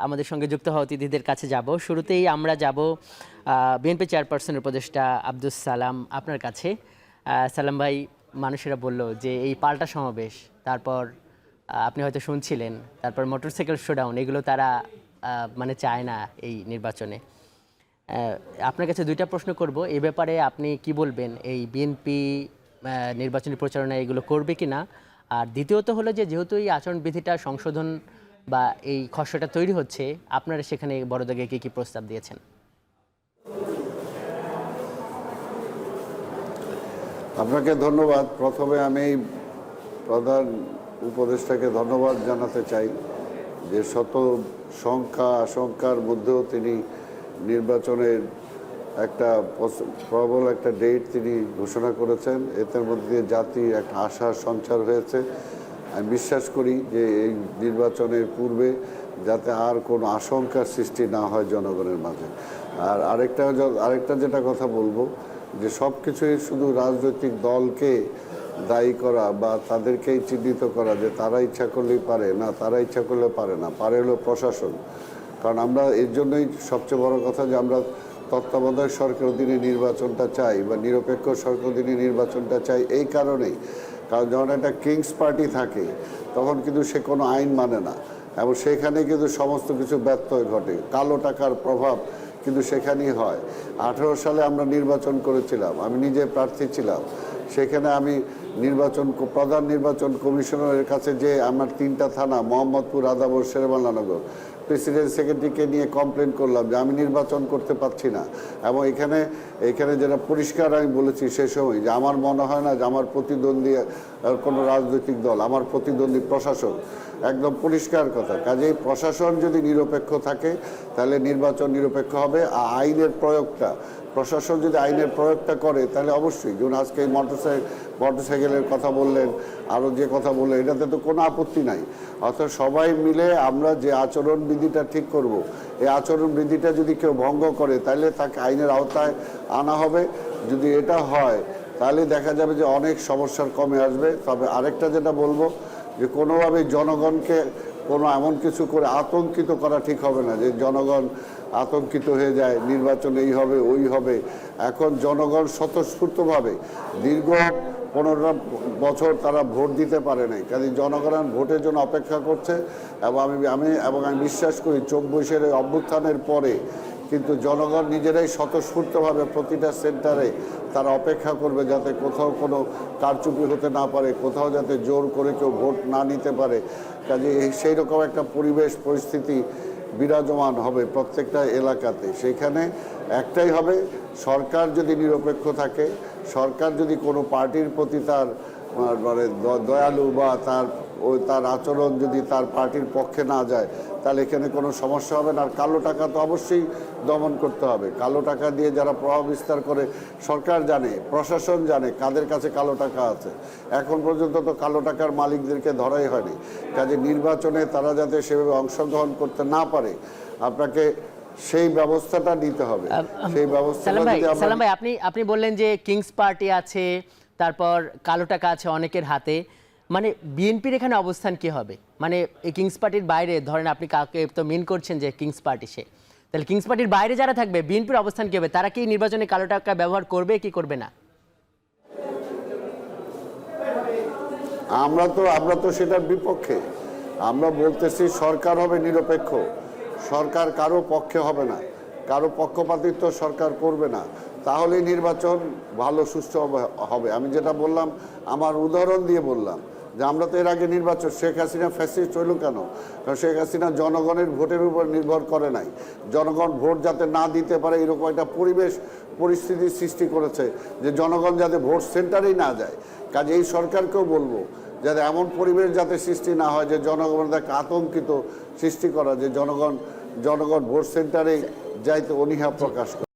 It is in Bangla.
আমাদের সঙ্গে যুক্ত হওয়া অতিথিদের কাছে যাব। শুরুতেই আমরা যাব বিএনপি চেয়ারপারসনের উপদেষ্টা আব্দুস সালাম আপনার কাছে। সালাম ভাই, মানুষেরা বলল যে এই পাল্টা সমাবেশ, তারপর আপনি হয়তো শুনছিলেন, তারপর মোটরসাইকেল শোডাউন, এগুলো তারা মানে চায় না এই নির্বাচনে। আপনার কাছে দুইটা প্রশ্ন করব, এই ব্যাপারে আপনি কি বলবেন? এই বিএনপি নির্বাচনী প্রচারণা এগুলো করবে কি না? আর দ্বিতীয়ত হলো যে যেহেতু এই আচরণবিধিটা সংশোধন বা এই খসড়াটা তৈরি হচ্ছে, আপনারা সেখানে বড়দাগে কি কি প্রস্তাব দিয়েছেন? আপনাকে ধন্যবাদ। প্রথমে আমি প্রধান উপদেষ্টাকে ধন্যবাদ জানাতে চাই যে শত সংখ্যা আশঙ্কার মধ্যেও তিনি নির্বাচনের একটা প্রবল একটা ডেট তিনি ঘোষণা করেছেন। এতে মধ্যে জাতির একটা আশার সঞ্চার হয়েছে। আমি বিশ্বাস করি যে এই নির্বাচনের পূর্বে যাতে আর কোনো আশঙ্কার সৃষ্টি না হয় জনগণের মাঝে। আর আরেকটা যেটা কথা বলবো যে সব কিছুই শুধু রাজনৈতিক দলকে দায়ী করা বা তাদেরকেই চিহ্নিত করা যে তারা ইচ্ছা করলেই পারে না, তারা ইচ্ছা করলে পারে না, পারে হলো প্রশাসন। কারণ আমরা এর জন্যই সবচেয়ে বড় কথা যে আমরা তত্ত্বাবধায়ক সরকার অধীনে নির্বাচনটা চাই বা নিরপেক্ষ সরকার অধীনে নির্বাচনটা চাই এই কারণেই। কারণ যখন একটা কিংস পার্টি থাকে তখন কিন্তু সে কোনো আইন মানে না এবং সেখানে কিন্তু সমস্ত কিছু ব্যত্যয় ঘটে। কালো টাকার প্রভাব কিন্তু সেখানেই হয়। 18 সালে আমরা নির্বাচন করেছিলাম, আমি নিজে প্রার্থী ছিলাম। সেখানে আমি প্রধান নির্বাচন কমিশনারের কাছে যে আমার 3টা থানা মোহাম্মদপুর, আদাবর, শেরেবাংলানগর প্রেসিডেন্ট সেক্রেটারিকে নিয়ে কমপ্লেন করলাম যে আমি নির্বাচন করতে পারছি না। এবং এখানে যেটা পরিষ্কার আমি বলেছি সে সময় যে আমার মনে হয় না যে আমার প্রতিদ্বন্দ্বী কোনো রাজনৈতিক দল, আমার প্রতিদ্বন্দ্বী প্রশাসন। একদম পরিষ্কার কথা। কাজেই প্রশাসন যদি নিরপেক্ষ থাকে তাহলে নির্বাচন নিরপেক্ষ হবে। আর আইনের প্রয়োগটা, প্রশাসন যদি আইনের প্রয়োগটা করে তাহলে অবশ্যই, যেমন আজকে এই মোটরসাইকেলের কথা বললেন, আরও যে কথা বললেন, এটাতে তো কোনো আপত্তি নাই। অর্থাৎ সবাই মিলে আমরা যে আচরণবিধিটা ঠিক করব, এই আচরণবিধিটা যদি কেউ ভঙ্গ করে তাহলে তাকে আইনের আওতায় আনা হবে। যদি এটা হয় তাহলে দেখা যাবে যে অনেক সমস্যার কমে আসবে। তবে আরেকটা যেটা বলবো যে কোনোভাবে জনগণকে কোনো এমন কিছু করে আতঙ্কিত করা ঠিক হবে না যে জনগণ আতঙ্কিত হয়ে যায় নির্বাচন এই হবে ওই হবে। এখন জনগণ স্বতঃস্ফূর্তভাবে দীর্ঘ 15 বছর তারা ভোট দিতে পারে নাই, কাজে জনগণ ভোটের জন্য অপেক্ষা করছে। এবং আমি বিশ্বাস করি 24-এর অভ্যুত্থানের পরে কিন্তু জনগণ নিজেরাই স্বতঃস্ফূর্তভাবে প্রতিটা সেন্টারে তারা অপেক্ষা করবে যাতে কোথাও কোনো কারচুপি হতে না পারে, কোথাও যাতে জোর করে কেউ ভোট না নিতে পারে। কাজে সেই রকম একটা পরিস্থিতি বিরাজমান হবে প্রত্যেকটা এলাকাতে। সেখানে একটাই হবে, সরকার যদি নিরপেক্ষ থাকে, সরকার যদি কোনো পার্টির প্রতি তার মানে দয়ালু বা তার আচরণ যদি তার পার্টির পক্ষে না যায় তাহলে এখানে কোনো সমস্যা হবে না। আর কালো টাকা তো অবশ্যই দমন করতে হবে। কালো টাকা দিয়ে যারা প্রভাব বিস্তার করে, সরকার জানে, প্রশাসন জানে কাদের কাছে কালো টাকা আছে। এখন পর্যন্ত তো কালো টাকার মালিকদেরকে ধরাই হয়নি। কাজে নির্বাচনে তারা যাতে সেভাবে অংশগ্রহণ করতে না পারে আপনাকে সেই ব্যবস্থাটা নিতে হবে। সেই ব্যবস্থা সালাম ভাই, আপনি বললেন যে কিংস পার্টি আছে, তারপর কালো টাকা আছে অনেকের হাতে, মানে বিএনপির এখানে অবস্থান কি হবে? মানে এই কিংস পার্টির বাইরে ধরেন আপনি কাউকে তো মিন করছেন যে কিংস পার্টি, সে তাহলে কিংস পার্টির বাইরে যারা থাকবে বিএনপির অবস্থান কি হবে? তারা কি নির্বাচনে কালো টাকা ব্যবহার করবে কি করবে না? আমরা তো সেটার বিপক্ষে। আমরা বলতেছি সরকার হবে নিরপেক্ষ, সরকার কারো পক্ষে হবে না, কারো পক্ষপাতিত্ব সরকার করবে না, তাহলেই নির্বাচন ভালো সুষ্ঠু হবে। আমি যেটা বললাম, আমার উদাহরণ দিয়ে বললাম যে আমরা তো এর আগে নির্বাচন, শেখ হাসিনা ফ্যাসিস্ট হইল কেন? কারণ শেখ হাসিনা জনগণের ভোটের উপর নির্ভর করে নাই। জনগণ ভোট যাতে না দিতে পারে এরকম একটা পরিস্থিতির সৃষ্টি করেছে যে জনগণ যাতে ভোট সেন্টারেই না যায়। কাজে এই সরকারকেও বলবো যাতে এমন পরিবেশ যাতে সৃষ্টি না হয় যে জনগণের একটা আতঙ্কিত সৃষ্টি করা, যে জনগণ ভোট সেন্টারে যাইতে অনীহা প্রকাশ করে।